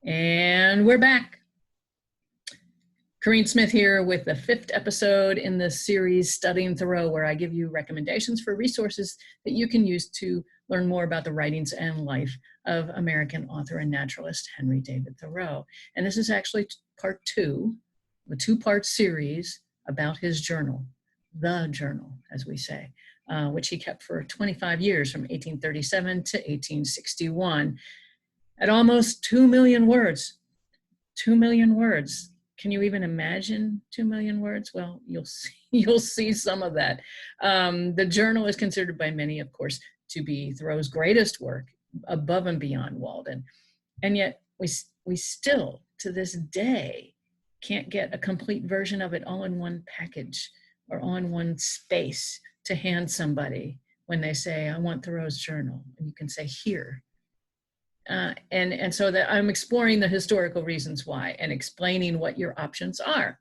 And we're back. Corrine Smith here with the 5th episode in the series Studying Thoreau, where I give you recommendations for resources that you can use to learn more about the writings and life of American author and naturalist Henry David Thoreau. And this is actually part 2, a 2-part series about his journal, the journal, as we say, which he kept for 25 years from 1837 to 1861 at almost 2 million words. 2 million words. Can you even imagine 2 million words? Well, you'll see some of that. The journal is considered by many, of course, to be Thoreau's greatest work, above and beyond Walden. And yet we still, to this day, can't get a complete version of it all in one package or all in one space to hand somebody when they say, I want Thoreau's journal. And you can say, here. And so that I'm exploring the historical reasons why and explaining what your options are.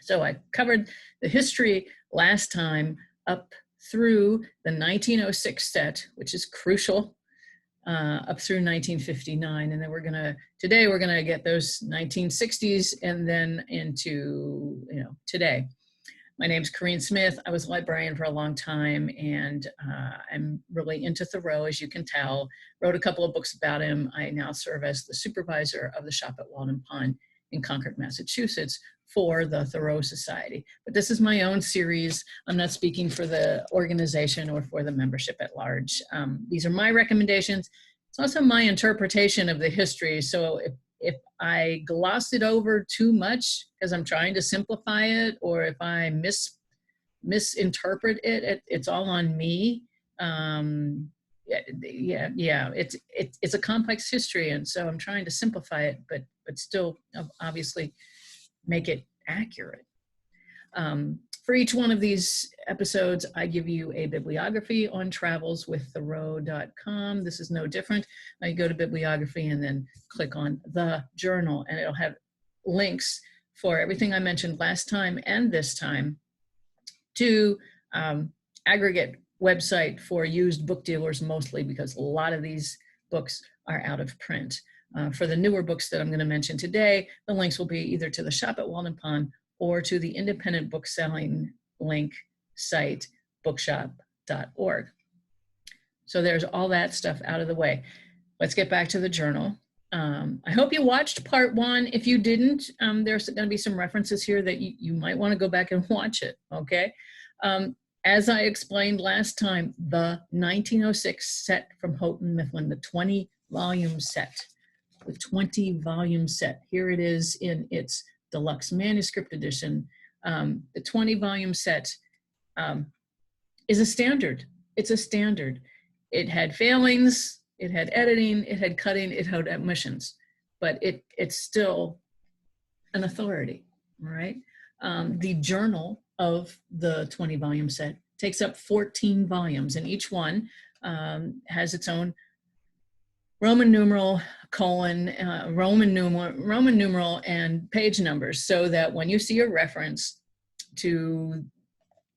So I covered the history last time up through the 1906 set, which is crucial, up through 1959. And then today we're gonna get those 1960s and then into, today. My name's Corine Smith. I was a librarian for a long time, and I'm really into Thoreau, as you can tell. Wrote a couple of books about him. I now serve as the supervisor of the shop at Walden Pond in Concord, Massachusetts for the Thoreau Society. But this is my own series. I'm not speaking for the organization or for the membership at large. These are my recommendations. It's also my interpretation of the history. So if I gloss it over too much because I'm trying to simplify it, or if I misinterpret it, it's all on me. It's a complex history, and so I'm trying to simplify it, but still obviously make it accurate. For each one of these episodes, I give you a bibliography on travelswiththoreau.com. This is no different. You go to bibliography and then click on the journal, and it'll have links for everything I mentioned last time and this time to aggregate website for used book dealers mostly, because a lot of these books are out of print. For the newer books that I'm going to mention today, the links will be either to the shop at Walden Pond or to the independent book selling link site, bookshop.org. So there's all that stuff out of the way. Let's get back to the journal. I hope you watched part 1. If you didn't, there's going to be some references here that you might want to go back and watch it, okay? As I explained last time, the 1906 set from Houghton Mifflin, the 20-volume set, the 20-volume set. Here it is in its deluxe manuscript edition. The 20-volume set is a standard. It's a standard. It had failings, it had editing, it had cutting, it had omissions, but it's still an authority, right? The journal of the 20-volume set takes up 14 volumes, and each one has its own Roman numeral, colon, Roman numeral, and page numbers, so that when you see a reference to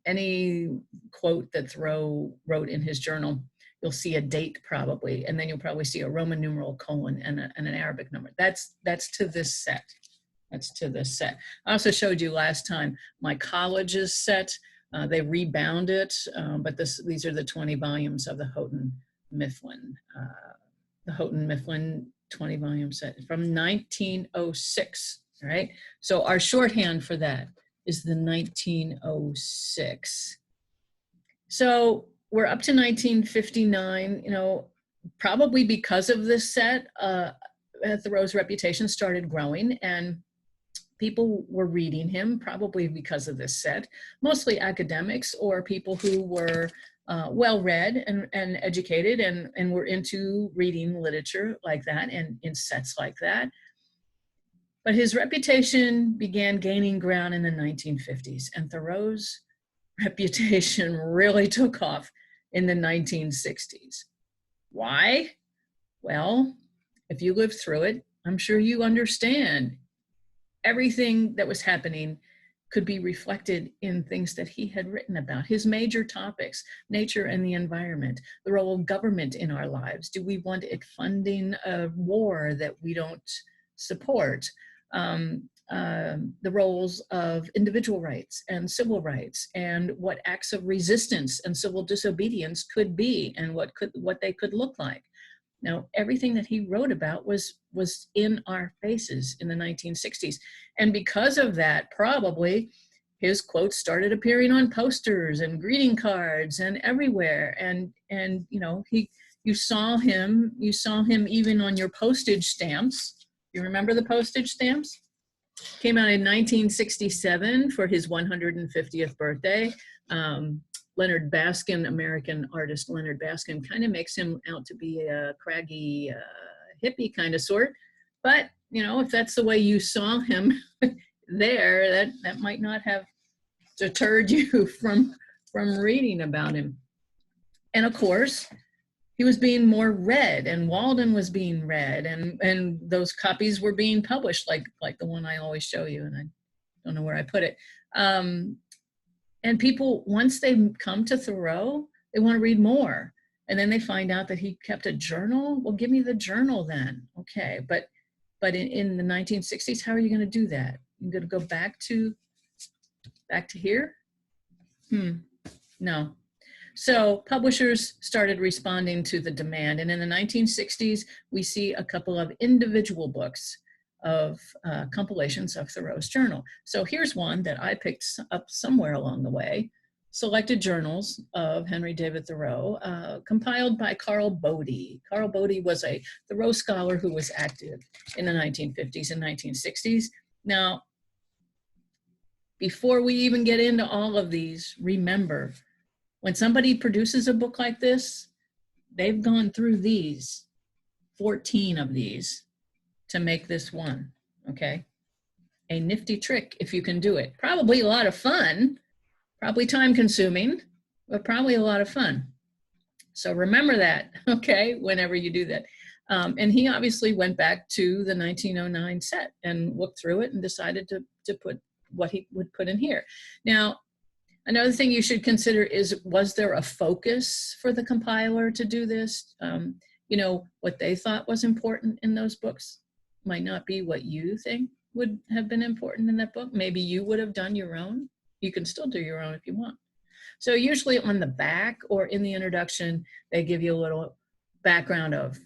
any quote that Thoreau wrote in his journal, you'll see a date probably, and then you'll probably see a Roman numeral, colon, and an Arabic number. That's to this set. That's to this set. I also showed you last time my college's set. They rebound it, but these are the 20 volumes of the Houghton Mifflin. The Houghton Mifflin 20-volume set from 1906, right? So our shorthand for that is the 1906. So we're up to 1959, probably because of this set, Thoreau's reputation started growing, and people were reading him probably because of this set, mostly academics or people who were well-read and educated and were into reading literature like that and in sets like that. But his reputation began gaining ground in the 1950s, and Thoreau's reputation really took off in the 1960s. Why? Well, if you lived through it, I'm sure you understand. Everything that was happening could be reflected in things that he had written about. His major topics: nature and the environment, the role of government in our lives. Do we want it funding a war that we don't support? The roles of individual rights and civil rights, and what acts of resistance and civil disobedience could be, and what they could look like. Now, everything that he wrote about was in our faces in the 1960s. And because of that, probably his quotes started appearing on posters and greeting cards and everywhere. And you saw him even on your postage stamps. You remember the postage stamps? Came out in 1967 for his 150th birthday. Leonard Baskin, American artist Leonard Baskin, kind of makes him out to be a craggy hippie kind of sort. But, if that's the way you saw him there, that might not have deterred you from reading about him. And of course, he was being more read, and Walden was being read, and those copies were being published, like the one I always show you, and I don't know where I put it. And people, once they come to Thoreau, they want to read more. And then they find out that he kept a journal. Well, give me the journal then. Okay, but in the 1960s, how are you going to do that? You're going to go back to here? No. So publishers started responding to the demand. And in the 1960s, we see a couple of individual books of compilations of Thoreau's journal. So here's one that I picked up somewhere along the way: Selected Journals of Henry David Thoreau, compiled by Carl Bodie. Carl Bodie was a Thoreau scholar who was active in the 1950s and 1960s. Now, before we even get into all of these, remember, when somebody produces a book like this, they've gone through 14 of these, to make this one, okay? A nifty trick if you can do it. Probably a lot of fun, probably time consuming, but probably a lot of fun. So remember that, okay, whenever you do that. And he obviously went back to the 1909 set and looked through it and decided to put what he would put in here. Now, another thing you should consider is, was there a focus for the compiler to do this? What they thought was important in those books might not be what you think would have been important in that book. Maybe you would have done your own. You can still do your own if you want. So usually on the back or in the introduction, they give you a little background of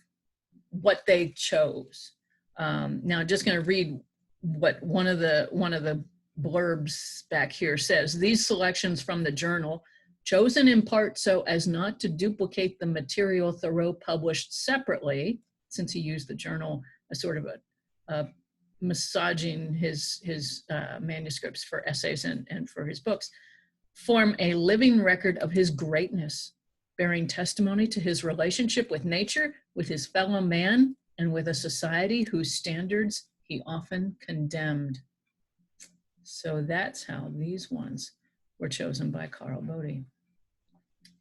what they chose. Now, I'm just going to read what one of the blurbs back here says. These selections from the journal, chosen in part so as not to duplicate the material Thoreau published separately, since he used the journal as sort of a massaging his manuscripts for essays and for his books, form a living record of his greatness, bearing testimony to his relationship with nature, with his fellow man, and with a society whose standards he often condemned. So that's how these ones were chosen by Carl Bodie.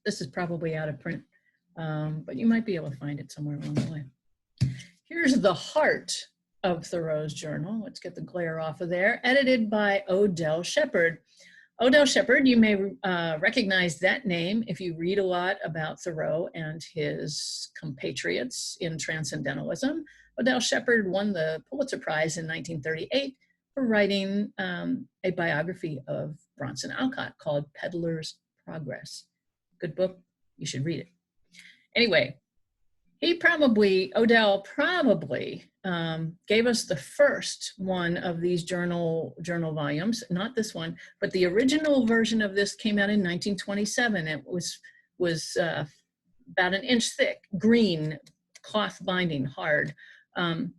This is probably out of print, but you might be able to find it somewhere along the way. Here's the heart of Thoreau's journal. Let's get the glare off of there. Edited by Odell Shepard. Odell Shepard, you may recognize that name if you read a lot about Thoreau and his compatriots in Transcendentalism. Odell Shepard won the Pulitzer Prize in 1938 for writing a biography of Bronson Alcott called Peddler's Progress. Good book, you should read it. Anyway, Odell probably gave us the first one of these journal volumes, not this one, but the original version of this came out in 1927. It was about an inch thick, green, cloth binding, hard. And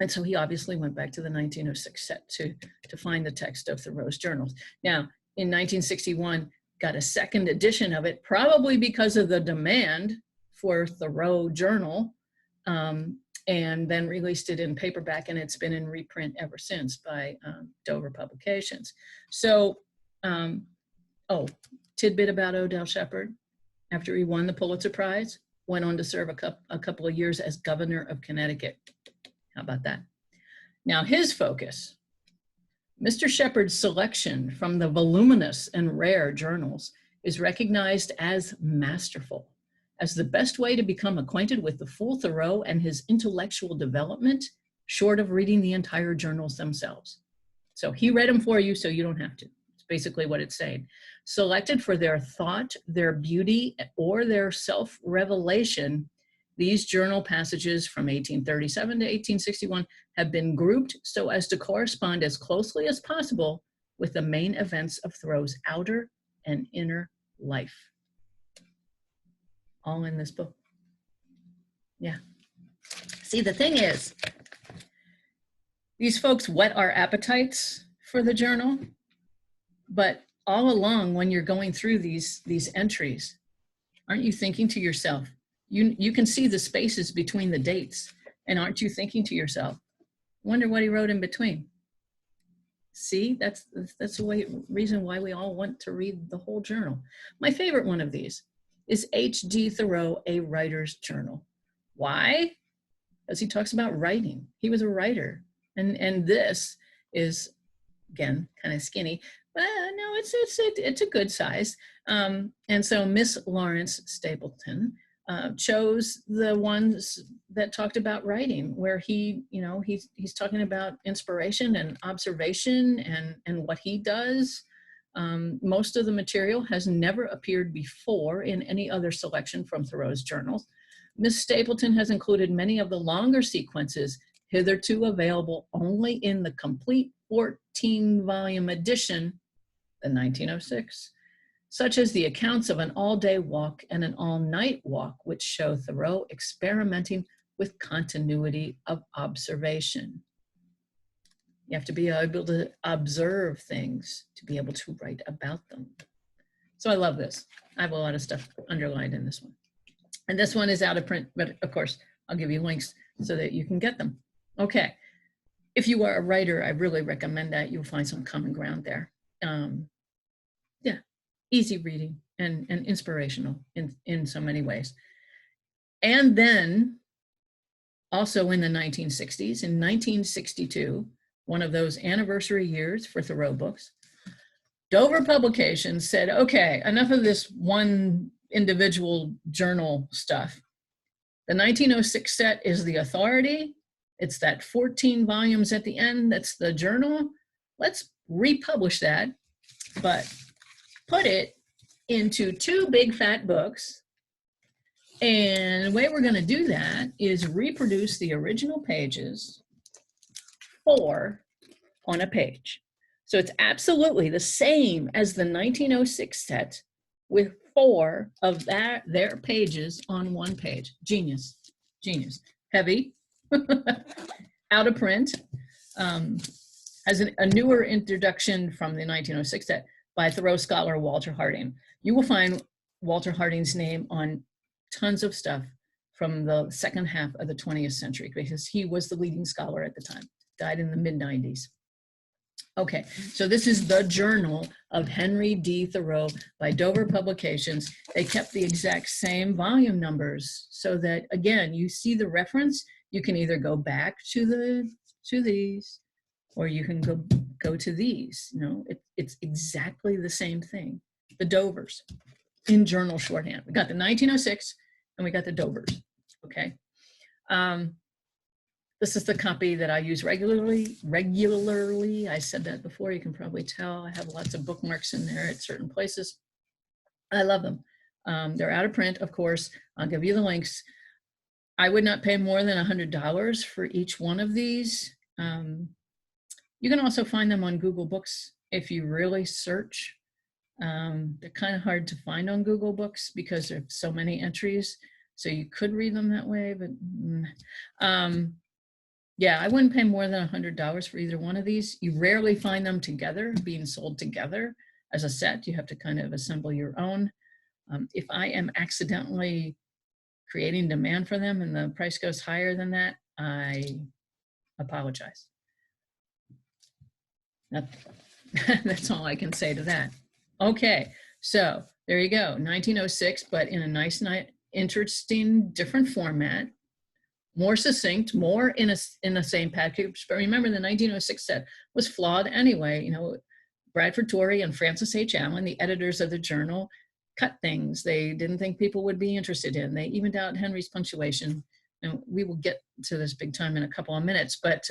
so he obviously went back to the 1906 set to find the text of Thoreau's journals. Now, in 1961, got a second edition of it, probably because of the demand for Thoreau journal, and then released it in paperback, and it's been in reprint ever since by Dover Publications. So, tidbit about Odell Shepard. After he won the Pulitzer Prize, went on to serve a couple of years as governor of Connecticut. How about that? Now, his focus Mr. Shepard's selection from the voluminous and rare journals is recognized as masterful, as the best way to become acquainted with the full Thoreau and his intellectual development, short of reading the entire journals themselves. So he read them for you, so you don't have to. It's basically what it's saying. Selected for their thought, their beauty, or their self-revelation, these journal passages from 1837 to 1861 have been grouped so as to correspond as closely as possible with the main events of Thoreau's outer and inner life. All in this book. Yeah. See, the thing is, these folks whet our appetites for the journal, but all along when you're going through these entries, aren't you thinking to yourself, you can see the spaces between the dates, and aren't you thinking to yourself, wonder what he wrote in between? See, that's the reason why we all want to read the whole journal. My favorite one of these is H.G. Thoreau, A Writer's Journal. Why? Because he talks about writing. He was a writer. And this is, again, kind of skinny, but no, it's a good size. And so Miss Lawrence Stapleton chose the ones that talked about writing, where he's talking about inspiration and observation and what he does. Most of the material has never appeared before in any other selection from Thoreau's journals. Miss Stapleton has included many of the longer sequences hitherto available only in the complete 14-volume edition, the 1906, such as the accounts of an all-day walk and an all-night walk, which show Thoreau experimenting with continuity of observation. You have to be able to observe things to be able to write about them. So I love this. I have a lot of stuff underlined in this one. And this one is out of print, but of course, I'll give you links so that you can get them. Okay. If you are a writer, I really recommend that. You'll find some common ground there. Yeah, easy reading and inspirational in so many ways. And then also in the 1960s, in 1962, one of those anniversary years for Thoreau Books, Dover Publications said, okay, enough of this one individual journal stuff. The 1906 set is the authority. It's that 14 volumes at the end, that's the journal. Let's republish that, but put it into 2 big fat books. And the way we're gonna do that is reproduce the original pages 4 on a page. So it's absolutely the same as the 1906 set with 4 of their pages on one page. Genius, genius. Heavy, out of print, has a newer introduction from the 1906 set by Thoreau scholar Walter Harding. You will find Walter Harding's name on tons of stuff from the second half of the 20th century because he was the leading scholar at the time, died in the mid-90s. Okay, so this is the Journal of Henry D. Thoreau by Dover Publications. They kept the exact same volume numbers so that, again, you see the reference. You can either go back to these, or you can go to these. You know, it's exactly the same thing. The Dovers in journal shorthand. We got the 1906 and we got the Dovers. Okay. This is the copy that I use regularly. I said that before, you can probably tell. I have lots of bookmarks in there at certain places. I love them. They're out of print, of course. I'll give you the links. I would not pay more than $100 for each one of these. You can also find them on Google Books if you really search. They're kind of hard to find on Google Books because there's so many entries. So you could read them that way, but yeah, I wouldn't pay more than $100 for either one of these. You rarely find them together, being sold together as a set. You have to kind of assemble your own. If I am accidentally creating demand for them and the price goes higher than that, I apologize. That's all I can say to that. Okay, so there you go, 1906, but in a nice, interesting, different format. more succinct, more in the same package. But remember, the 1906 set was flawed anyway. You know, Bradford Torrey and Francis H. Allen, the editors of the journal, cut things they didn't think people would be interested in. They evened out Henry's punctuation, and we will get to this big time in a couple of minutes. But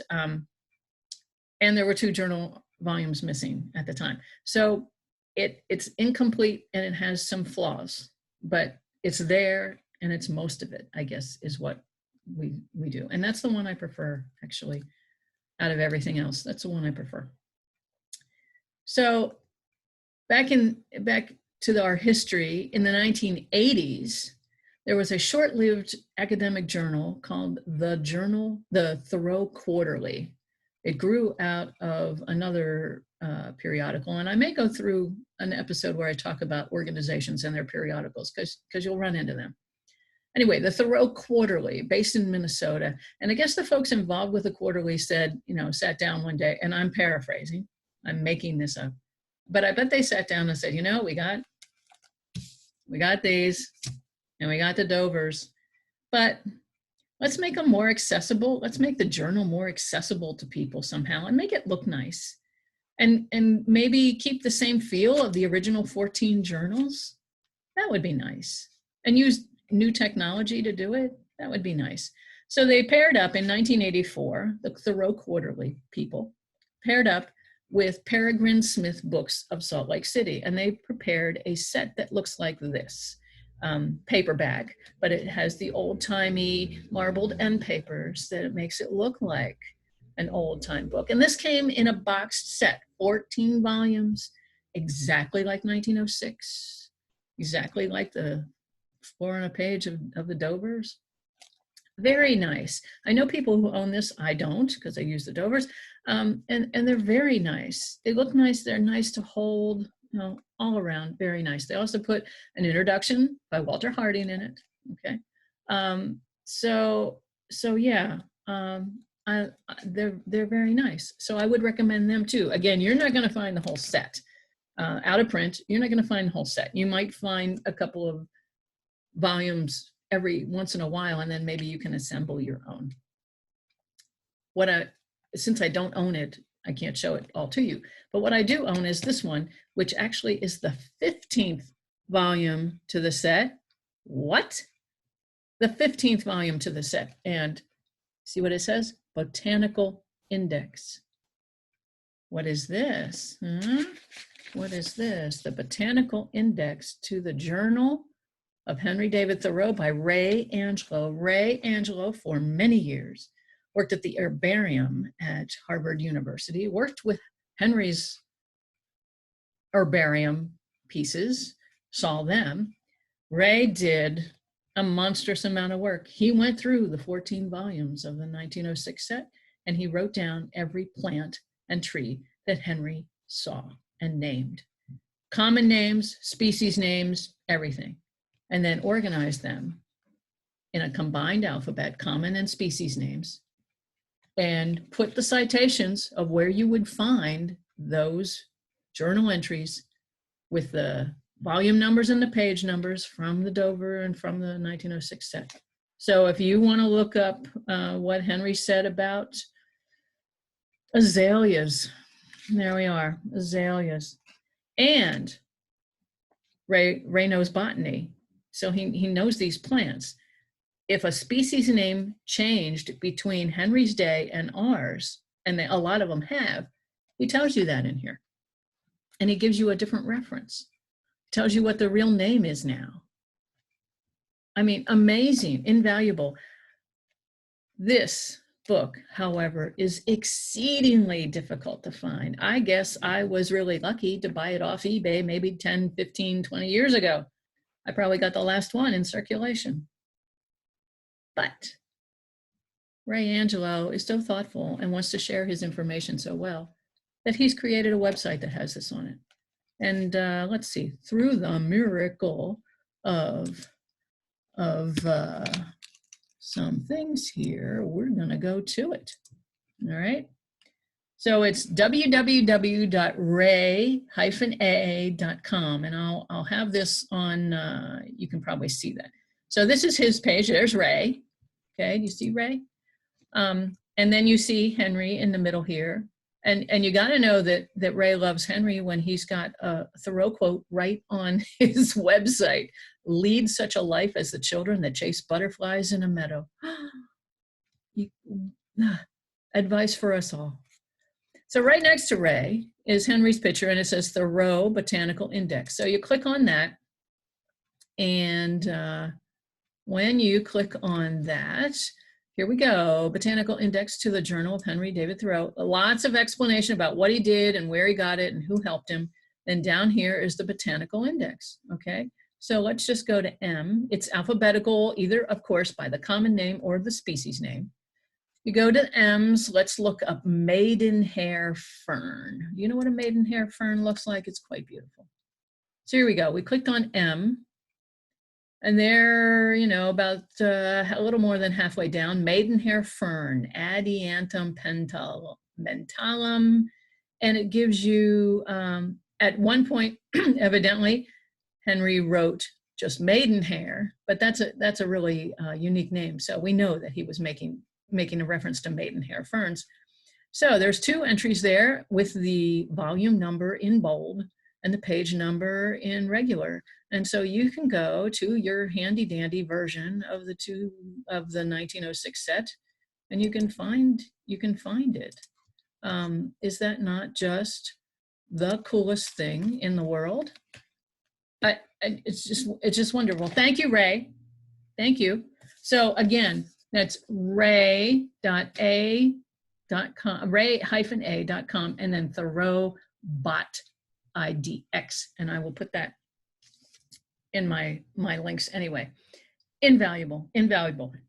and there were 2 journal volumes missing at the time, so it's incomplete and it has some flaws, but it's there, and it's most of it, I guess, is what we do. And that's the one I prefer, actually, out of everything else. That's the one I prefer. So back to our history, in the 1980s, there was a short-lived academic journal called the Thoreau Quarterly. It grew out of another periodical, and I may go through an episode where I talk about organizations and their periodicals, because you'll run into them. Anyway, the Thoreau Quarterly, based in Minnesota, and I guess the folks involved with the Quarterly said, sat down one day, and I'm paraphrasing, I'm making this up, but I bet they sat down and said, we got these, and we got the Dovers, but let's make them more accessible. Let's make the journal more accessible to people somehow and make it look nice. And maybe keep the same feel of the original 14 journals. That would be nice. And use new technology to do it. That would be nice. So they paired up in 1984, the Thoreau Quarterly people paired up with Peregrine Smith Books of Salt Lake City. And they prepared a set that looks like this. Paperback, but it has the old-timey marbled end papers that it makes it look like an old-time book. And this came in a boxed set, 14 volumes, exactly like 1906, exactly like the 4 on a page of the Dovers. Very nice. I know people who own this. I don't, because I use the Dovers, and they're very nice. They look nice. They're nice to hold. All around, very nice. They also put an introduction by Walter Harding in it. Okay, so yeah, they're very nice. So I would recommend them too. Again, you're not going to find the whole set out of print. You're not going to find the whole set. You might find a couple of volumes every once in a while, and then maybe you can assemble your own. Since I don't own it, I can't show it all to you, but what I do own is this one, which actually is the 15th volume to the set. What? The 15th volume to the set. And see what it says? Botanical Index. What is this? What is this? The Botanical Index to the Journal of Henry David Thoreau by Ray Angelo. Ray Angelo, for many years, worked at the herbarium at Harvard University, worked with Henry's herbarium pieces, saw them. Ray did a monstrous amount of work. He went through the 14 volumes of the 1906 set, and he wrote down every plant and tree that Henry saw and named. Common names, species names, everything. And then organized them in a combined alphabet, common and species names, and put the citations of where you would find those journal entries with the volume numbers and the page numbers from the Dover and from the 1906 set. So if you want to look up what Henry said about azaleas, there we are, azaleas. And Ray knows botany, so he knows these plants. If a species name changed between Henry's day and ours, and a lot of them have, he tells you that in here. And he gives you a different reference. Tells you what the real name is now. I mean, amazing, invaluable. This book, however, is exceedingly difficult to find. I guess I was really lucky to buy it off eBay maybe 10, 15, 20 years ago. I probably got the last one in circulation. But Ray Angelo is so thoughtful and wants to share his information so well that he's created a website that has this on it. And let's see, through the miracle of some things here, we're gonna go to it, all right? So it's www.ray-aa.com, and I'll have this on, you can probably see that. So this is his page, there's Ray. Okay, you see Ray? And then you see Henry in the middle here. And you got to know that Ray loves Henry when he's got a Thoreau quote right on his website. Lead such a life as the children that chase butterflies in a meadow. Advice for us all. So right next to Ray is Henry's picture, and it says Thoreau Botanical Index. So you click on that, and when you click on that, here we go, Botanical Index to the Journal of Henry David Thoreau. Lots of explanation about what he did and where he got it and who helped him. Then down here is the Botanical Index, okay? So let's just go to M. It's alphabetical, either, of course, by the common name or the species name. You go to M's, let's look up maidenhair fern. You know what a maidenhair fern looks like? It's quite beautiful. So here we go, we clicked on M. And there, you know, about a little more than halfway down, maidenhair fern, Adiantum mentalum, and it gives you, at one point, evidently, Henry wrote just maidenhair, but that's a really unique name. So we know that he was making a reference to maidenhair ferns. So there's 2 entries there with the volume number in bold and the page number in regular. And so you can go to your handy dandy version of the 1906 set, and you can find it. Is that not just the coolest thing in the world? It's just wonderful. Thank you, Ray. Thank you. So again, that's ray.a.com, ray-a.com, and then Thoreau bot IDX, and I will put that in my links anyway. Invaluable.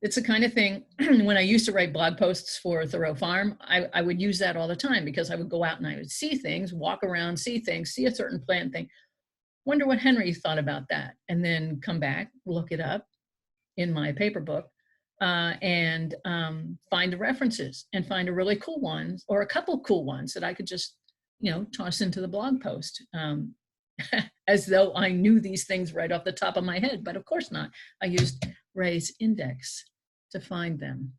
It's the kind of thing, when I used to write blog posts for Thoreau Farm, I would use that all the time, because I would go out and I would see things, walk around, see things, see a certain plant thing, wonder what Henry thought about that, and then come back, look it up in my paper book, and find the references and find a really cool ones, or a couple cool ones that I could just, you know, toss into the blog post. As though I knew these things right off the top of my head, but of course not. I used Ray's index to find them.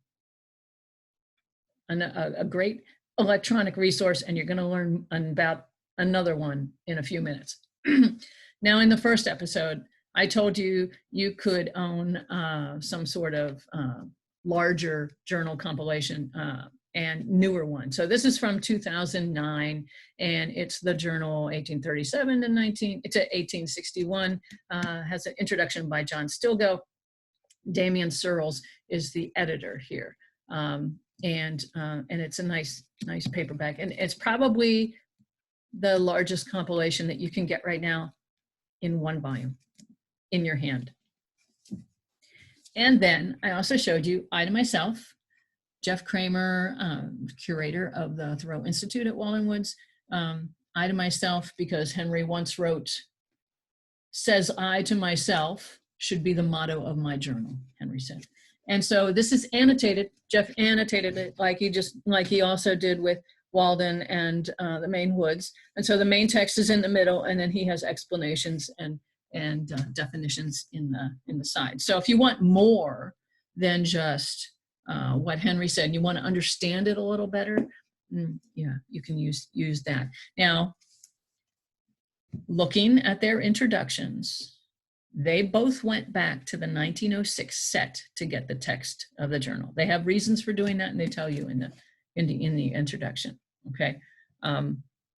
A great electronic resource, and you're going to learn about another one in a few minutes. Now, in the first episode, I told you you could own some sort of larger journal compilation and newer one. So this is from 2009, and it's the journal 1837 to 1861. Has an introduction by John Stilgoe. Damian Searles is the editor here, and it's a nice paperback, and it's probably the largest compilation that you can get right now in one volume in your hand. And then I also showed you I to myself, Jeff Kramer, curator of the Thoreau Institute at Walden Woods. I to myself, because Henry once wrote, says I to myself should be the motto of my journal, Henry said. And so this is annotated. Jeff annotated it like he also did with Walden and the Maine Woods. And so the main text is in the middle, and then he has explanations and definitions in the side. So if you want more than just what Henry said, you want to understand it a little better, yeah, you can use that. Now, looking at their introductions, they both went back to the 1906 set to get the text of the journal. They have reasons for doing that, and they tell you in the introduction. Okay,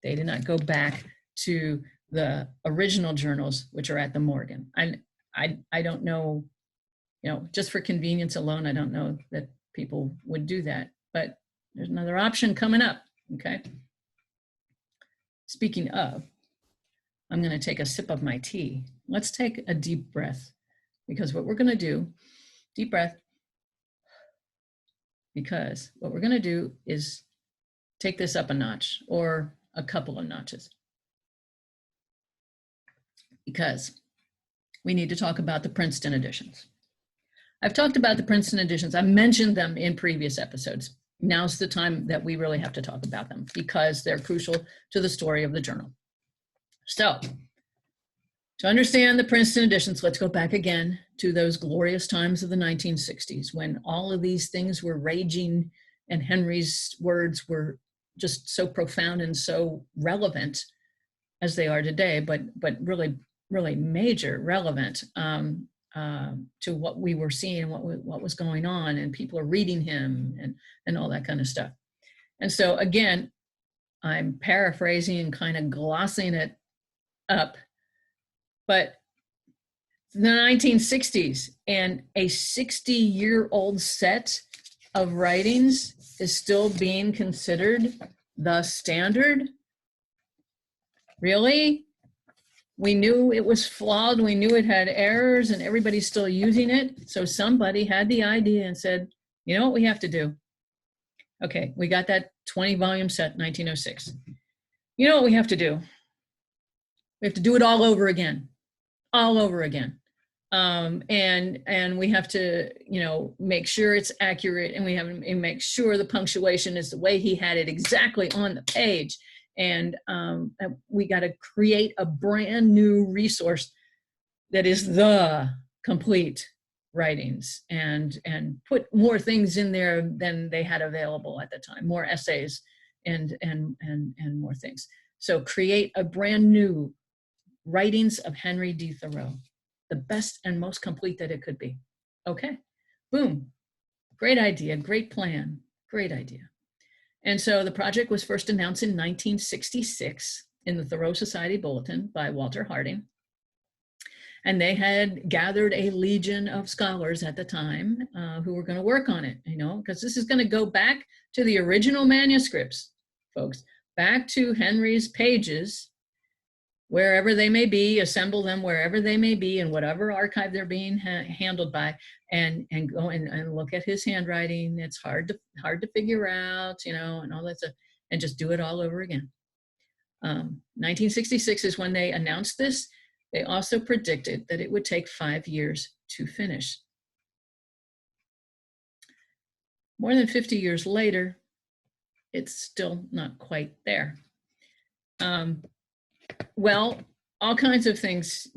they did not go back to the original journals, which are at the Morgan. I don't know, just for convenience alone, I don't know that people would do that, but there's another option coming up. Okay. Speaking of, I'm going to take a sip of my tea. Let's take a deep breath, because what we're going to do, deep breath, because what we're going to do is take this up a notch, or a couple of notches, because we need to talk about the Princeton editions. I've talked about the Princeton editions. I've mentioned them in previous episodes. Now's the time that we really have to talk about them, because they're crucial to the story of the journal. So, to understand the Princeton editions, let's go back again to those glorious times of the 1960s when all of these things were raging and Henry's words were just so profound and so relevant as they are today, but really, really major relevant to what we were seeing, what was going on, and people are reading him and all that kind of stuff. And so again, I'm paraphrasing and kind of glossing it up, but the 1960s and a 60-year-old set of writings is still being considered the standard. Really? We knew it was flawed, we knew it had errors, and everybody's still using it. So somebody had the idea and said, you know what we have to do? Okay, we got that 20-volume set, 1906. You know what we have to do? We have to do it all over again. All over again. And we have to, make sure it's accurate, and we have to make sure the punctuation is the way he had it exactly on the page. And we got to create a brand new resource that is the complete writings, and put more things in there than they had available at the time, more essays and more things. So create a brand new writings of Henry D. Thoreau, the best and most complete that it could be. Okay, boom, great idea, great plan, great idea. And so the project was first announced in 1966 in the Thoreau Society Bulletin by Walter Harding. And they had gathered a legion of scholars at the time who were going to work on it, because this is going to go back to the original manuscripts, folks, back to Henry's pages, wherever they may be, assemble them wherever they may be, in whatever archive they're being handled by, and go and look at his handwriting. It's hard to figure out, and all that stuff, and just do it all over again. 1966 is when they announced this. They also predicted that it would take 5 years to finish. More than 50 years later, it's still not quite there. Well, all kinds of things,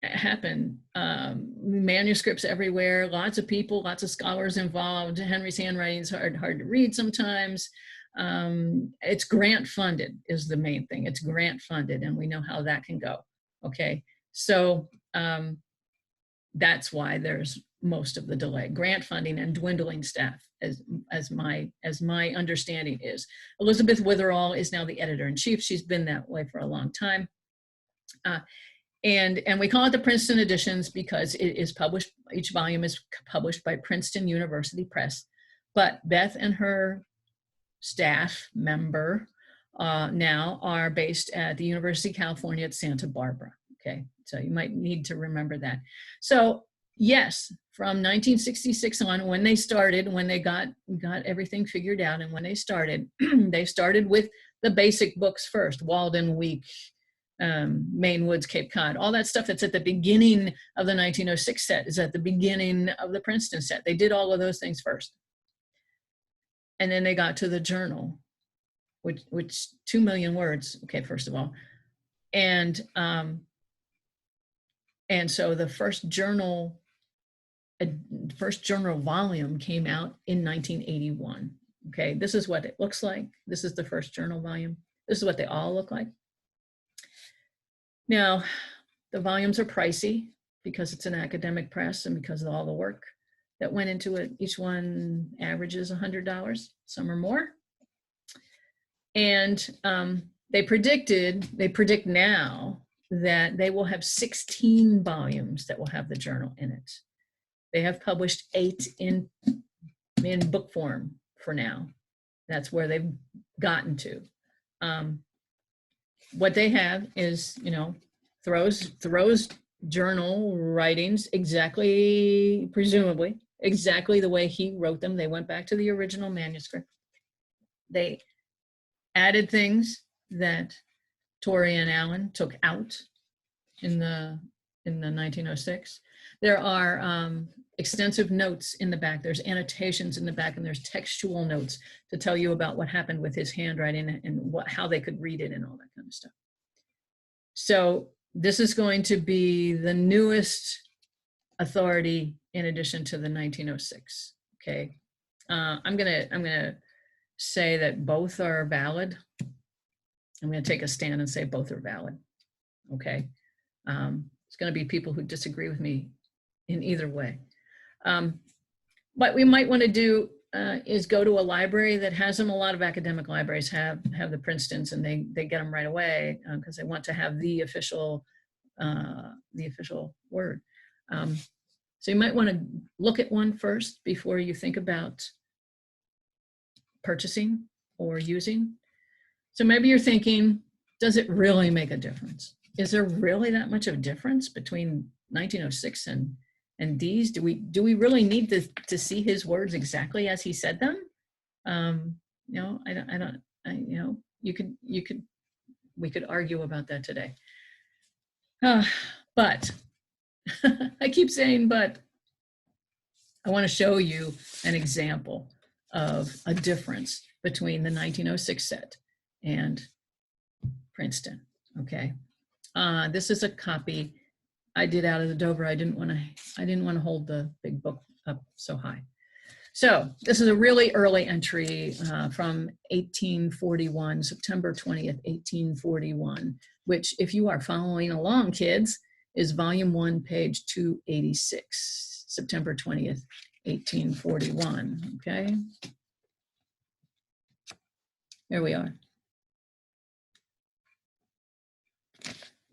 happen. Manuscripts everywhere, lots of people, lots of scholars involved. Henry's handwriting is hard to read sometimes. It's grant funded is the main thing. It's grant funded, and we know how that can go. Okay, so that's why there's most of the delay. Grant funding and dwindling staff, as my understanding is. Elizabeth Witherall is now the editor-in-chief. She's been that way for a long time. And we call it the Princeton editions because it is published, each volume is published by Princeton University Press. But Beth and her staff member now are based at the University of California at Santa Barbara. Okay, so you might need to remember that. So yes, from 1966 on, when they started, when they got everything figured out, and when they started with the basic books first, Walden, Week, Maine Woods, Cape Cod, all that stuff that's at the beginning of the 1906 set is at the beginning of the Princeton set. They did all of those things first. And then they got to the journal, which 2 million words, okay, first of all. And so the first journal volume came out in 1981. Okay, this is what it looks like. This is the first journal volume. This is what they all look like. Now, the volumes are pricey because it's an academic press and because of all the work that went into it. Each one averages $100, some are more. And they predict now that they will have 16 volumes that will have the journal in it. They have published 8 in book form for now. That's where they've gotten to. What they have is, Thoreau's journal writings presumably exactly the way he wrote them. They went back to the original manuscript. They added things that Torrey and Allen took out in the 1906. There are extensive notes in the back. There's annotations in the back, and there's textual notes to tell you about what happened with his handwriting and how they could read it and all that kind of stuff. So this is going to be the newest authority in addition to the 1906. Okay, I'm gonna say that both are valid. I'm gonna take a stand and say both are valid. Okay, it's gonna be people who disagree with me in either way. What we might want to do is go to a library that has them. A lot of academic libraries have the Princetons, and they get them right away because they want to have the official word. So you might want to look at one first before you think about purchasing or using. So maybe you're thinking, does it really make a difference? Is there really that much of a difference between 1906 and these? Do we really need to see his words exactly as he said them? You know, you know, we could argue about that today. But I keep saying, but I want to show you an example of a difference between the 1906 set and Princeton. Okay, this is a copy I did out of the Dover. I didn't want to hold the big book up so high. So this is a really early entry from 1841, September 20th, 1841, which, if you are following along, kids, is volume 1, page 286, September 20th, 1841, okay? There we are.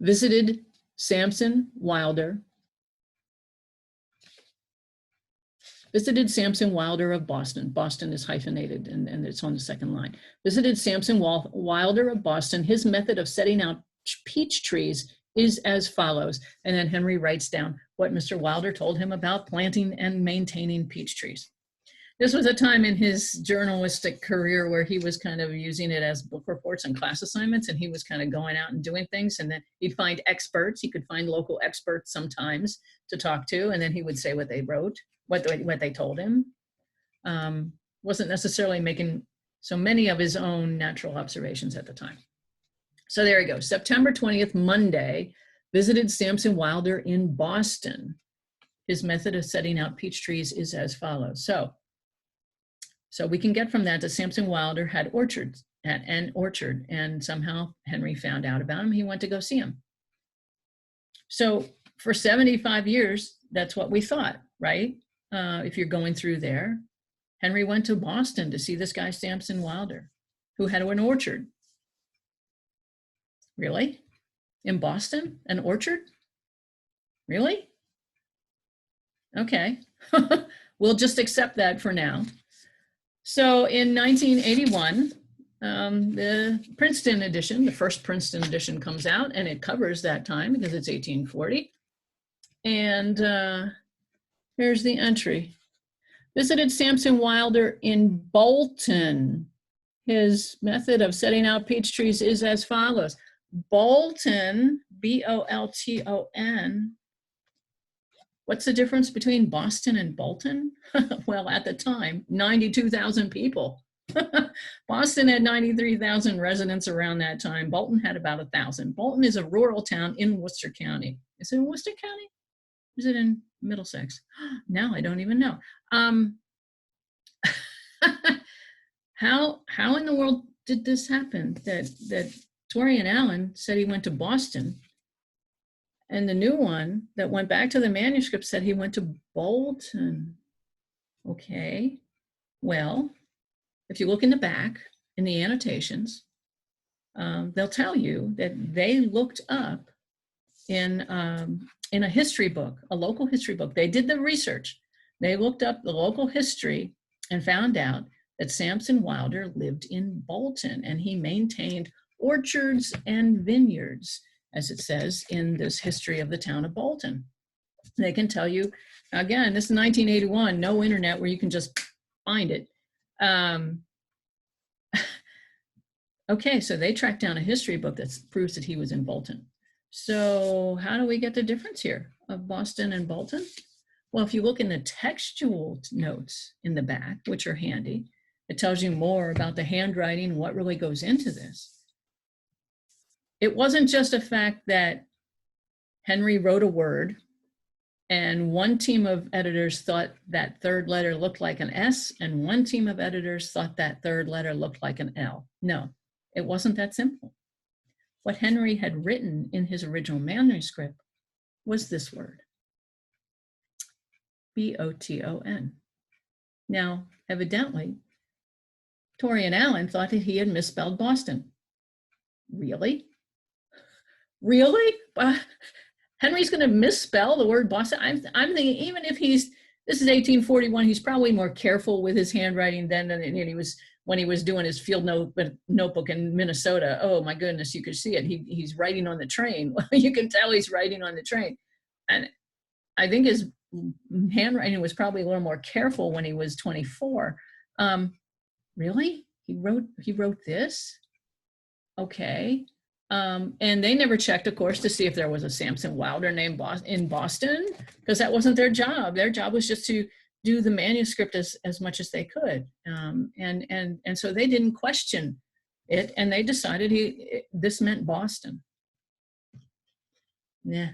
Visited Sampson Wilder. Visited Sampson Wilder of Boston. Boston is hyphenated and it's on the second line. Visited Sampson Wilder of Boston. His method of setting out peach trees is as follows. And then Henry writes down what Mr. Wilder told him about planting and maintaining peach trees. This was a time in his journalistic career where he was kind of using it as book reports and class assignments, and he was kind of going out and doing things, and then he'd find experts. He could find local experts sometimes to talk to, and then he would say what they wrote, what they told him. Wasn't necessarily making so many of his own natural observations at the time. So there you go, September 20th, Monday, visited Sampson Wilder in Boston. His method of setting out peach trees is as follows. So we can get from that Sampson Wilder had an orchard, and somehow Henry found out about him. He went to go see him. So for 75 years, that's what we thought, right? If you're going through there, Henry went to Boston to see this guy, Sampson Wilder, who had an orchard. Really? In Boston, an orchard? Really? Okay, we'll just accept that for now. So in 1981, the Princeton edition, the first Princeton edition comes out, and it covers that time because it's 1840. And here's the entry. Visited Sampson Wilder in Bolton. His method of setting out peach trees is as follows. Bolton, B-O-L-T-O-N. What's the difference between Boston and Bolton? Well, at the time, 92,000 people. Boston had 93,000 residents around that time. Bolton had about 1,000. Bolton is a rural town in Worcester County. Is it in Worcester County? Is it in Middlesex? Now I don't even know. How in the world did this happen? That Torian Allen said he went to Boston, and the new one that went back to the manuscript said he went to Bolton. Okay, well, if you look in the back, in the annotations, they'll tell you that they looked up in a history book, a local history book. They did the research. They looked up the local history and found out that Sampson Wilder lived in Bolton, and he maintained orchards and vineyards, as it says in this history of the town of Bolton. They can tell you, again, this is 1981, no internet where you can just find it. Okay, so they tracked down a history book that proves that he was in Bolton. So how do we get the difference here of Boston and Bolton? Well, if you look in the textual notes in the back, which are handy, it tells you more about the handwriting, what really goes into this. It wasn't just a fact that Henry wrote a word And one team of editors thought that third letter looked like an S, and one team of editors thought that third letter looked like an L. No, it wasn't that simple. What Henry had written in his original manuscript was this word, B-O-T-O-N. Now, evidently, Torrey and Allen thought that he had misspelled Boston. Really? Really? Henry's going to misspell the word Boston? I'm thinking, even if this is 1841, he's probably more careful with his handwriting then than he was when he was doing his field notebook in Minnesota. Oh my goodness, you could see it. He's writing on the train. You can tell he's writing on the train. And I think his handwriting was probably a little more careful when he was 24. Really? He wrote this? Okay. And they never checked, of course, to see if there was a Sampson Wilder name in Boston, because that wasn't their job. Their job was just to do the manuscript as much as they could. And so they didn't question it, and they decided this meant Boston. Yeah.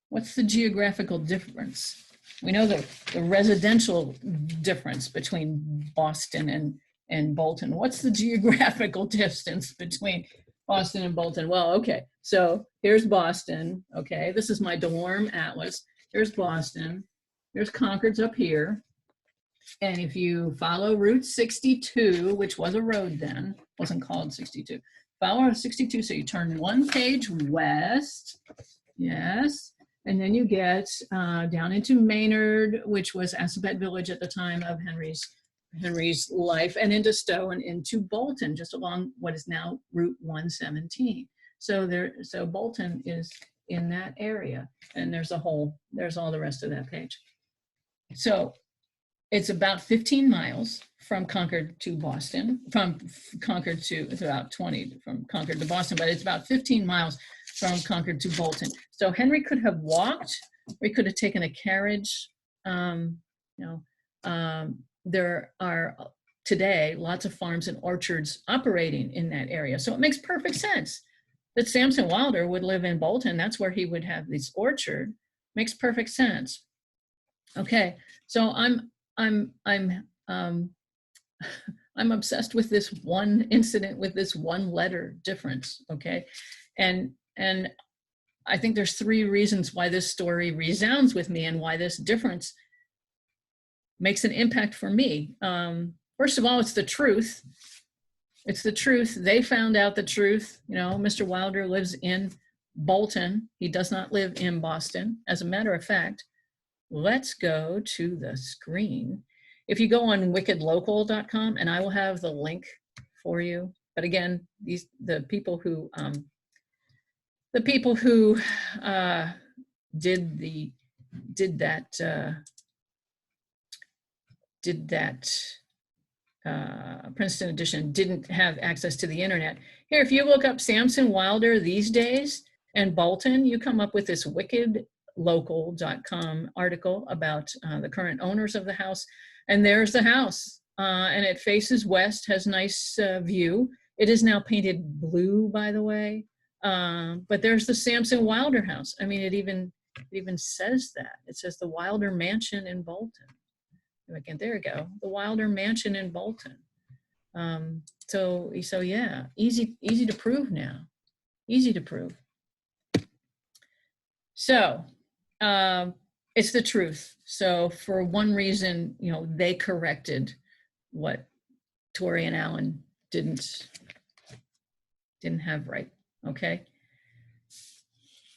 What's the geographical difference? We know the residential difference between Boston and Bolton. What's the geographical distance between Boston and Bolton? Well, okay, so here's Boston, okay? This is my dorm atlas. Here's Boston. There's Concord's up here. And if you follow Route 62, which was a road then, wasn't called 62, follow 62, so you turn one page west, yes, and then you get down into Maynard, which was Assabet Village at the time of Henry's life, and into Stowe and into Bolton, just along what is now Route 117. So Bolton is in that area, and there's all the rest of that page. So it's about 15 miles from Concord to Boston, from Concord to, it's about 20 from Concord to Boston, but it's about 15 miles from Concord to Bolton. So Henry could have walked, or he could have taken a carriage. There are today lots of farms and orchards operating in that area. So it makes perfect sense that Sampson Wilder would live in Bolton. That's where he would have this orchard. Makes perfect sense. Okay, so I'm obsessed with this one incident, with this one letter difference, okay? And I think there's 3 reasons why this story resounds with me and why this difference makes an impact for me. First of all, it's the truth. It's the truth. They found out the truth. Mr. Wilder lives in Bolton. He does not live in Boston. As a matter of fact, let's go to the screen. If you go on wickedlocal.com, and I will have the link for you. But again, the people who did that Princeton edition didn't have access to the internet. Here, if you look up Sampson Wilder these days and Bolton, you come up with this wickedlocal.com article about the current owners of the house. And there's the house, and it faces west, has nice view. It is now painted blue, by the way. But there's the Sampson Wilder house. I mean, it even says that. It says the Wilder Mansion in Bolton. Again, there we go, the Wilder Mansion in Bolton. So yeah, easy to prove now. Easy to prove. So it's the truth. So for one reason, they corrected what Torrey and Allen didn't have right. Okay.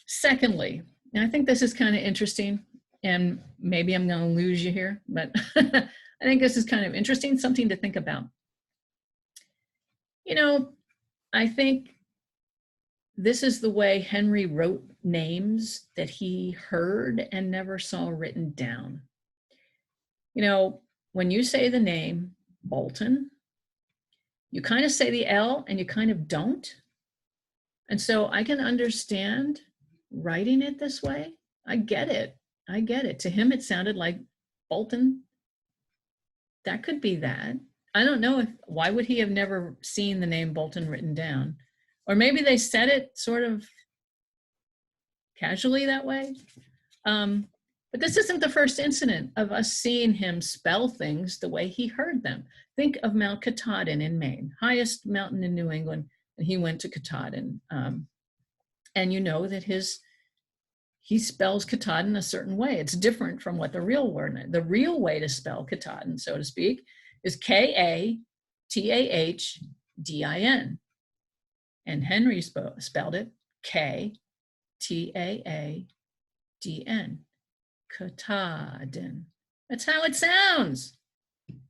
Secondly, and I think this is kind of interesting, and maybe I'm going to lose you here, but I think this is kind of interesting, something to think about. I think this is the way Henry wrote names that he heard and never saw written down. When you say the name Bolton, you kind of say the L and you kind of don't. And so I can understand writing it this way. I get it. To him, it sounded like Bolton. That could be that. I don't know why would he have never seen the name Bolton written down? Or maybe they said it sort of casually that way. But this isn't the first incident of us seeing him spell things the way he heard them. Think of Mount Katahdin in Maine, highest mountain in New England, and he went to Katahdin. And you know that he spells Katahdin a certain way. It's different from what the real way to spell Katahdin, so to speak, is K-A-T-A-H-D-I-N. And Henry spelled it K-T-A-A-D-N. Katahdin. That's how it sounds.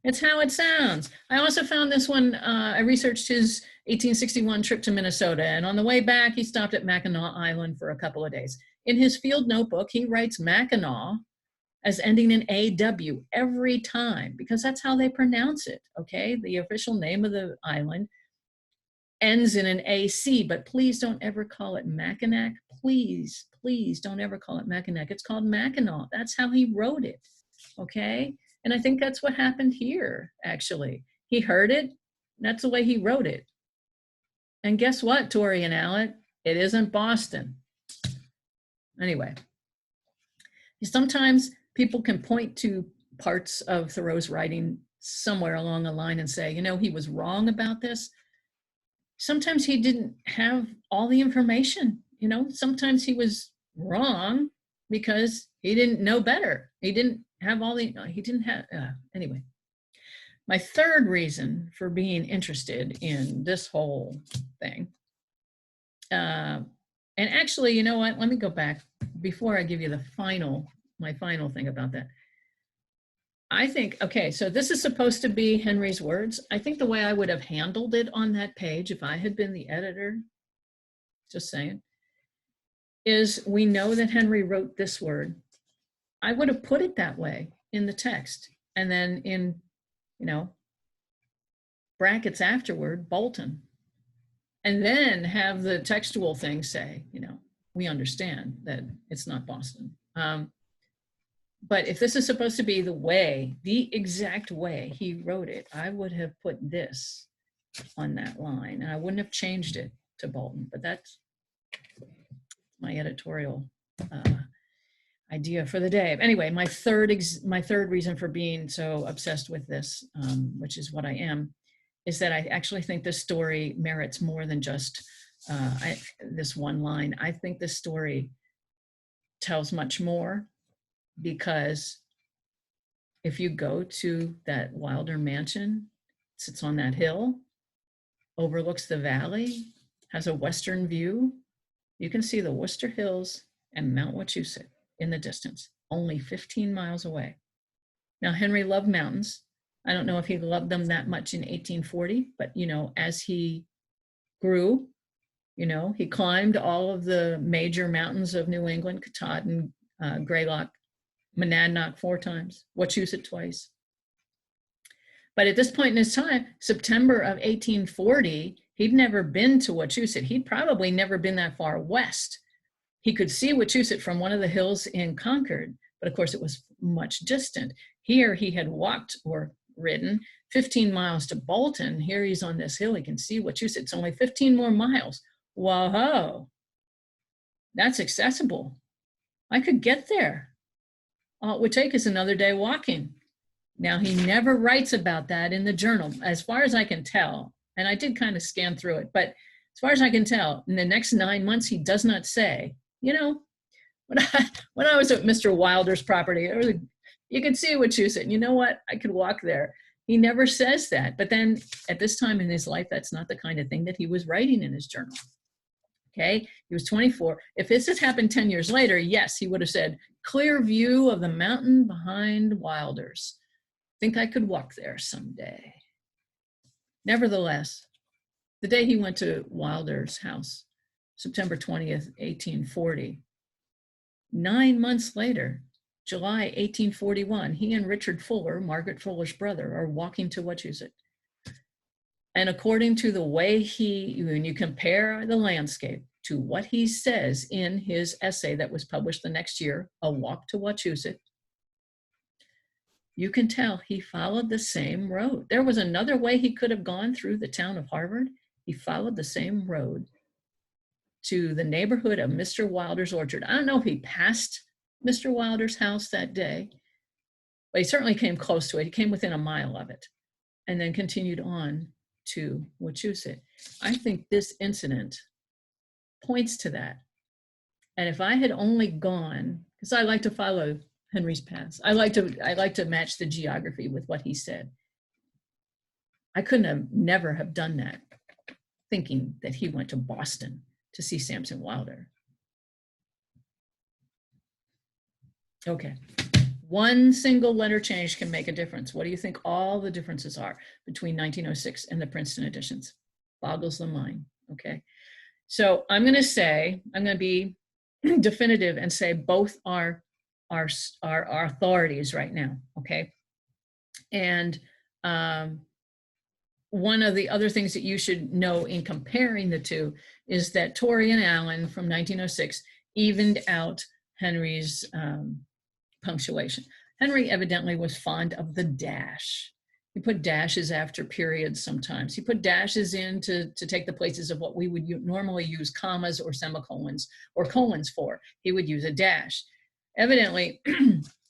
It's how it sounds. I also found this one, I researched his 1861 trip to Minnesota, and on the way back, he stopped at Mackinac Island for a couple of days. In his field notebook, he writes Mackinac as ending in AW every time, because that's how they pronounce it, okay? The official name of the island ends in an AC, but please don't ever call it Mackinac. Please, please don't ever call it Mackinac. It's called Mackinac. That's how he wrote it, okay? And I think that's what happened here, actually. He heard it, that's the way he wrote it. And guess what, Tori and Alec? It isn't Boston. Anyway, sometimes people can point to parts of Thoreau's writing somewhere along the line and say, you know, he was wrong about this. Sometimes he didn't have all the information, you know, sometimes he was wrong because he didn't know better. He didn't have anyway. My third reason for being interested in this whole thing, and actually, you know what, let me go back before I give you my final thing about that. I think, okay, so this is supposed to be Henry's words. I think the way I would have handled it on that page if I had been the editor, just saying, is we know that Henry wrote this word. I would have put it that way in the text. And then in, you know, brackets afterward, Bolton. And then have the textual thing say, you know, we understand that it's not Boston. But if this is supposed to be the exact way he wrote it, I would have put this on that line and I wouldn't have changed it to Bolton, but that's my editorial idea for the day. Anyway, my third reason for being so obsessed with this, which is what I am, is that I actually think this story merits more than just this one line. I think this story tells much more, because if you go to that Wilder mansion, sits on that hill, overlooks the valley, has a western view, you can see the Worcester Hills and Mount Wachusett in the distance, only 15 miles away. Now, Henry loved mountains. I don't know if he loved them that much in 1840, but, you know, as he grew, you know, he climbed all of the major mountains of New England, Katahdin, Greylock, Monadnock 4 times, Wachusett twice. But at this point in his time, September of 1840, he'd never been to Wachusett. He'd probably never been that far west. He could see Wachusett from one of the hills in Concord, but of course it was much distant. Here he had walked or ridden 15 miles to Bolton. Here he's on this hill, he can see Wachusett. It's only 15 more miles. Whoa, that's accessible. I could get there. All it would take is another day walking. Now, he never writes about that in the journal, as far as I can tell. And I did kind of scan through it, but as far as I can tell, in the next 9 months, he does not say, you know, when I was at Mr. Wilder's property, you could see Wachusett, and you know what? I could walk there. He never says that. But then at this time in his life, that's not the kind of thing that he was writing in his journal. Okay, he was 24. If this had happened 10 years later, yes, he would have said, clear view of the mountain behind Wilder's. Think I could walk there someday. Nevertheless, the day he went to Wilder's house, September 20th, 1840, 9 months later, July 1841, he and Richard Fuller, Margaret Fuller's brother, are walking to Wachusett. And according to the way when you compare the landscape to what he says in his essay that was published the next year, A Walk to Wachusett, you can tell he followed the same road. There was another way he could have gone through the town of Harvard. He followed the same road to the neighborhood of Mr. Wilder's orchard. I don't know if he passed Mr. Wilder's house that day, but he certainly came close to it. He came within a mile of it and then continued on to Wachusett. I think this incident points to that. And if I had only gone, because I like to follow Henry's paths, I like to match the geography with what he said. I couldn't have never have done that, thinking that he went to Boston to see Sampson Wilder. Okay, one single letter change can make a difference. What do you think all the differences are between 1906 and the Princeton editions? Boggles the mind, okay? So I'm gonna be definitive and say both are authorities right now, okay? And one of the other things that you should know in comparing the two is that Torrey and Allen from 1906 evened out Henry's punctuation. Henry evidently was fond of the dash. He put dashes after periods sometimes. He put dashes in to take the places of what we would normally use commas or semicolons or colons for. He would use a dash. Evidently,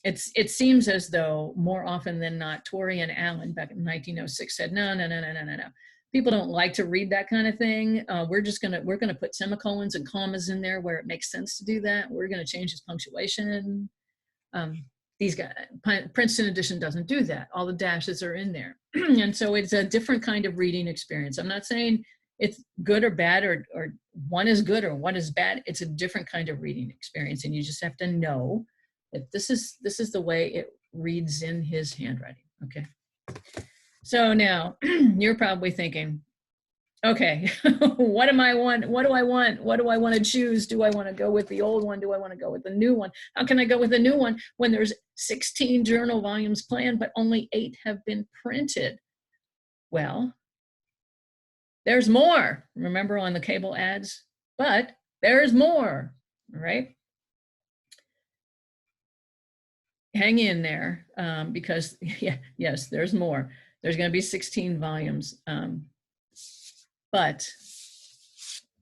it seems as though more often than not, Torrey and Allen back in 1906 said, no. People don't like to read that kind of thing. We're gonna put semicolons and commas in there where it makes sense to do that. We're gonna change his punctuation. These guys, Princeton edition doesn't do that. All the dashes are in there. And so it's a different kind of reading experience. I'm not saying it's good or bad or one is good or one is bad. It's a different kind of reading experience. And you just have to know that this is the way it reads in his handwriting, okay? So now you're probably thinking, okay, what do I want? What do I want to choose? Do I want to go with the old one? Do I want to go with the new one? How can I go with the new one when there's 16 journal volumes planned, but only 8 have been printed? Well, there's more. Remember on the cable ads? But there's more, right? Hang in there because yes, there's more. There's going to be 16 volumes. But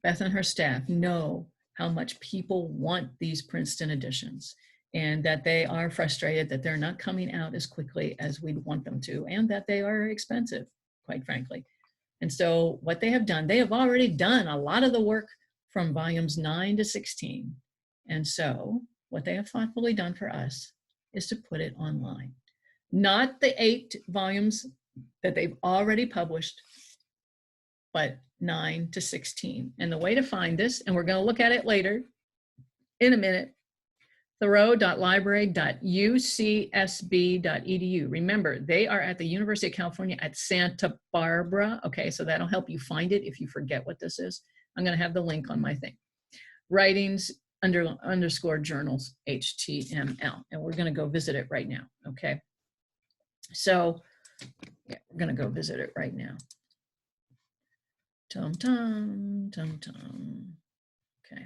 Beth and her staff know how much people want these Princeton editions and that they are frustrated that they're not coming out as quickly as we'd want them to, and that they are expensive, quite frankly. And so what they have done, they have already done a lot of the work from volumes 9 to 16. And so what they have thoughtfully done for us is to put it online. Not the 8 volumes that they've already published, but 9 to 16. And the way to find this, and we're going to look at it later in a minute, thoreau.library.ucsb.edu. Remember, they are at the University of California at Santa Barbara. Okay, so that'll help you find it if you forget what this is. I'm going to have the link on my thing. Writings _ journals HTML. And we're going to go visit it right now. Okay. So yeah, we're going to go visit it right now. Tum, tum, tum, tum. Okay.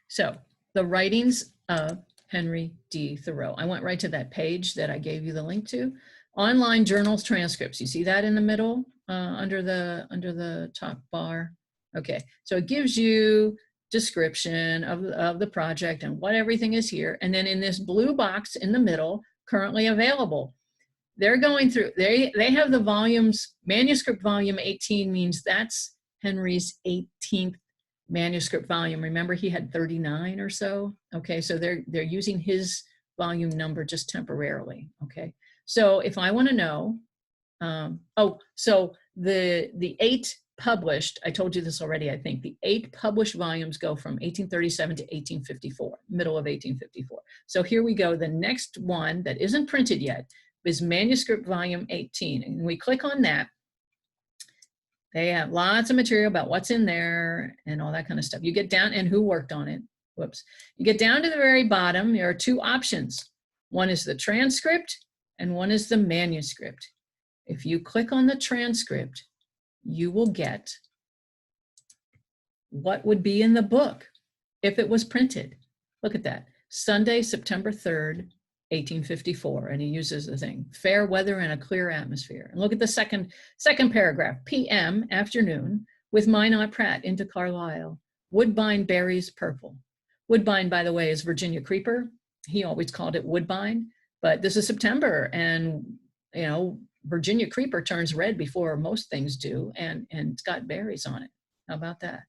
So the writings of Henry D. Thoreau. I went right to that page that I gave you the link to. Online journals transcripts. You see that in the middle under the top bar? Okay. So it gives you description of the project and what everything is here. And then in this blue box in the middle, currently available. They're going through, they have the volumes, manuscript volume 18 means that's Henry's 18th manuscript volume. Remember, he had 39 or so. Okay, so they're using his volume number just temporarily. Okay, so if I want to know, so the 8 published, I told you this already, I think, the 8 published volumes go from 1837 to 1854, middle of 1854. So here we go, the next one that isn't printed yet is manuscript volume 18. And we click on that. They have lots of material about what's in there and all that kind of stuff. You get down and who worked on it. Whoops. You get down to the very bottom, there are 2 options. One is the transcript and one is the manuscript. If you click on the transcript, you will get what would be in the book if it was printed. Look at that. Sunday, September 3rd, 1854, and he uses the thing, fair weather and a clear atmosphere. And look at the second paragraph, PM, afternoon, with Minot Pratt into Carlisle, woodbine berries purple. Woodbine, by the way, is Virginia creeper. He always called it woodbine, but this is September, and you know, Virginia creeper turns red before most things do, and it's got berries on it. How about that?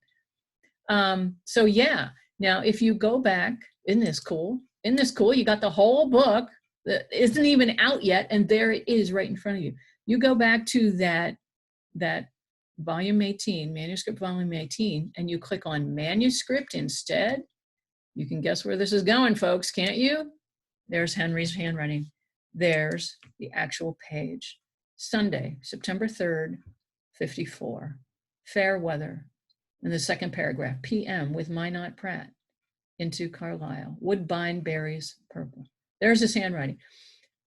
So yeah, now if you go back, isn't this cool? Isn't this cool? You got the whole book that isn't even out yet, and there it is right in front of you. You go back to that volume 18, manuscript volume 18, and you click on manuscript instead. You can guess where this is going, folks, can't you? There's Henry's handwriting. There's the actual page. Sunday, September 3rd, 54. Fair weather. In the second paragraph, PM with Minot Pratt into Carlisle. Woodbine berries purple. There's his handwriting.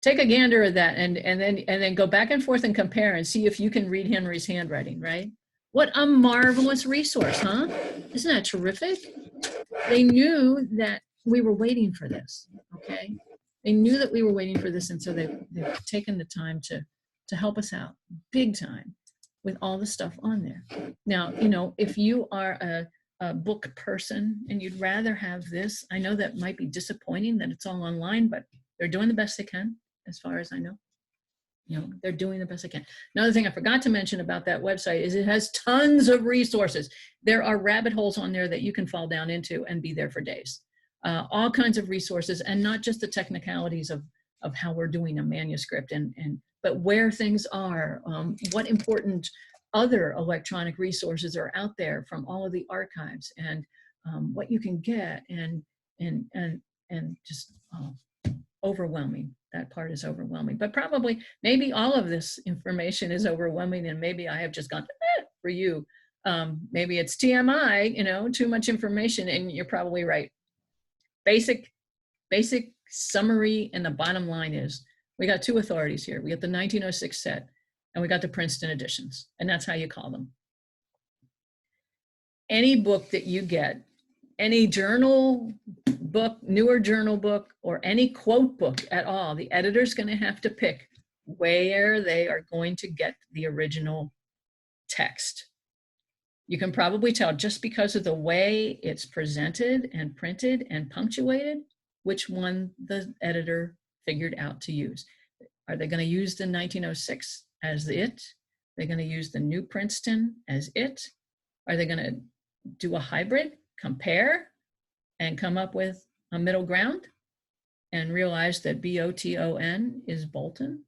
Take a gander at that and then go back and forth and compare and see if you can read Henry's handwriting, right? What a marvelous resource, huh? Isn't that terrific? They knew that we were waiting for this, okay? They knew that we were waiting for this, and so they've taken the time to help us out, big time, with all the stuff on there. Now, you know, if you are a book person and you'd rather have this, I know that might be disappointing that it's all online, but they're doing the best they can, as far as I know. You know, they're doing the best they can. Another thing I forgot to mention about that website is it has tons of resources. There are rabbit holes on there that you can fall down into and be there for days. All kinds of resources, and not just the technicalities of how we're doing a manuscript, but where things are, what important other electronic resources are out there from all of the archives, and what you can get, and just overwhelming. That part is overwhelming, but probably maybe all of this information is overwhelming, and maybe I have just gone for you. Maybe it's TMI, you know, too much information, and you're probably right. Basic summary, and the bottom line is we got two authorities here. We got the 1906 set, and we got the Princeton editions, and that's how you call them. Any book that you get, any journal book, newer journal book, or any quote book at all, the editor's going to have to pick where they are going to get the original text. You can probably tell just because of the way it's presented and printed and punctuated, which one the editor figured out to use. Are they going to use the 1906 as it? They're going to use the new Princeton as it? Are they going to do a hybrid, compare, and come up with a middle ground and realize that BOTON is Bolton?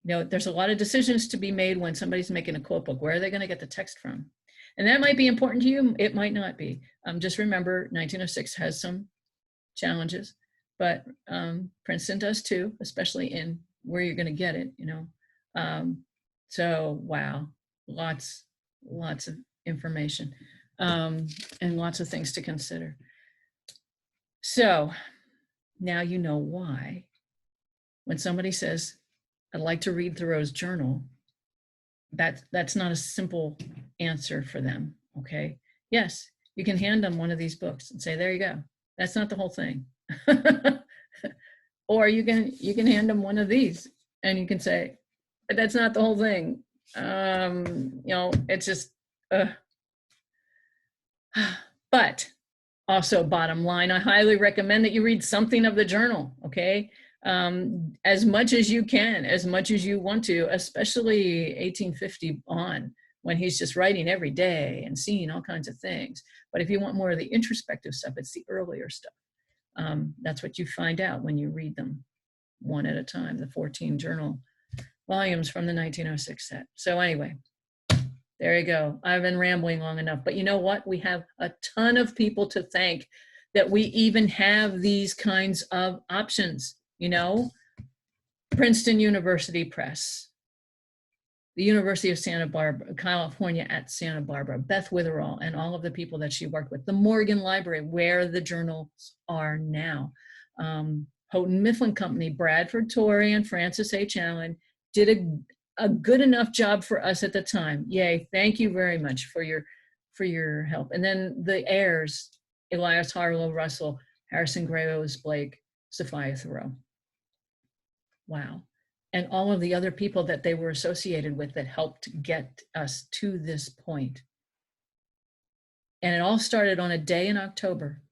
You know, there's a lot of decisions to be made when somebody's making a quote book. Where are they going to get the text from? And that might be important to you. It might not be. Just remember, 1906 has some challenges, but Princeton does too, especially in where you're going to get it, you know. So, wow, lots of information and lots of things to consider. So now you know why when somebody says, I'd like to read Thoreau's journal, that's not a simple answer for them, okay? Yes, you can hand them one of these books and say, there you go. That's not the whole thing. Or you can hand them one of these and you can say, but that's not the whole thing. You know, it's just, but also bottom line, I highly recommend that you read something of the journal, okay? As much as you can, as much as you want to, especially 1850 on, when he's just writing every day and seeing all kinds of things. But if you want more of the introspective stuff, it's the earlier stuff. That's what you find out when you read them one at a time, the 14 journal volumes from the 1906 set. So anyway, there you go. I've been rambling long enough, but you know what? We have a ton of people to thank that we even have these kinds of options. You know, Princeton University Press, the University of Santa Barbara, California at Santa Barbara, Beth Witherall, and all of the people that she worked with, the Morgan Library, where the journals are now, Houghton Mifflin Company, Bradford Torrey, and Francis H. Allen did a good enough job for us at the time. Yay, thank you very much for your help. And then the heirs, Elias Harlow Russell, Harrison Graves Blake, Sophia Thoreau. Wow. And all of the other people that they were associated with that helped get us to this point. And it all started on a day in October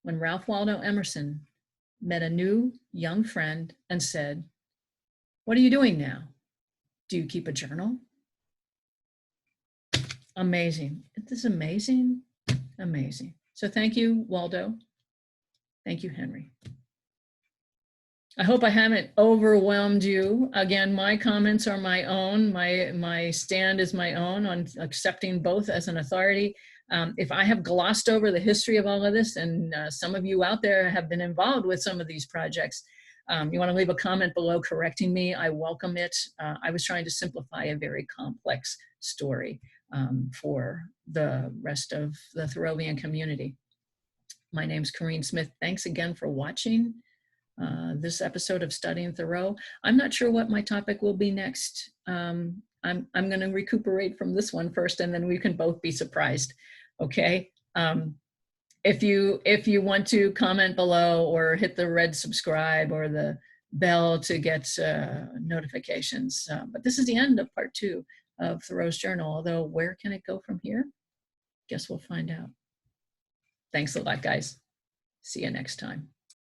when Ralph Waldo Emerson met a new young friend and said, "What are you doing now? Do you keep a journal?" Amazing. Isn't this amazing? Amazing. So thank you, Waldo. Thank you, Henry. I hope I haven't overwhelmed you. Again, my comments are my own. My stand is my own on accepting both as an authority. If I have glossed over the history of all of this, and some of you out there have been involved with some of these projects, you want to leave a comment below correcting me, I welcome it. I was trying to simplify a very complex story for the rest of the Thoreauvian community. My name's Corrine Smith. Thanks again for watching this episode of Studying Thoreau. I'm not sure what my topic will be next. I'm going to recuperate from this one first, and then we can both be surprised. Okay. If you want to comment below or hit the red subscribe or the bell to get notifications. But this is the end of part 2 of Thoreau's journal. Although where can it go from here? Guess we'll find out. Thanks a lot, guys. See you next time.